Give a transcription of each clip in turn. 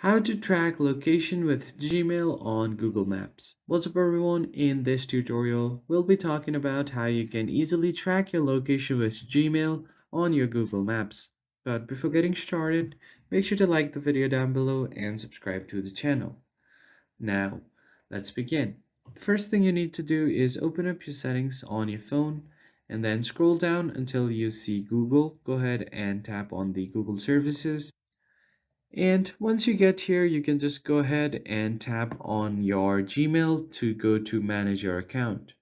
How to track location with Gmail on Google Maps. What's up everyone, in this tutorial we'll be talking about how you can easily track your location with Gmail on your Google Maps. But before getting started, make sure to like the video down below and subscribe to the channel. Now, let's begin. The first thing you need to do is open up your settings on your phone and then scroll down until you see Google. Go ahead and tap on the Google services. And once you get here, you can just go ahead and tap on your Gmail to go to manage your account.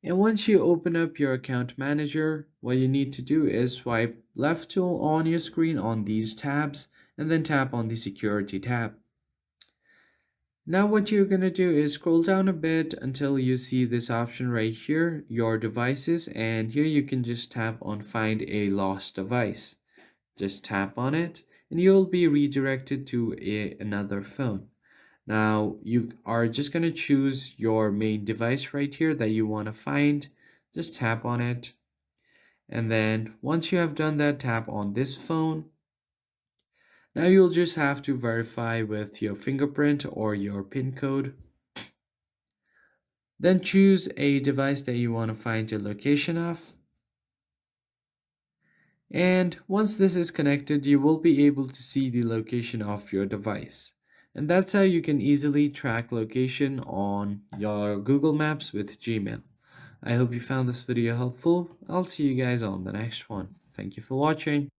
And once you open up your account manager, what you need to do is swipe left tool on your screen on these tabs and then tap on the security tab. Now what you're going to do is scroll down a bit until you see this option right here, your devices, and here you can just tap on find a lost device. Just tap on it and you'll be redirected to another phone. Now you are just going to choose your main device right here that you want to find. Just tap on it. And then once you have done that, tap on this phone. Now you'll just have to verify with your fingerprint or your PIN code. Then choose a device that you want to find your location of. And once this is connected, you will be able to see the location of your device. And that's how you can easily track location on your Google Maps with Gmail. I hope you found this video helpful. I'll see you guys on the next one. Thank you for watching.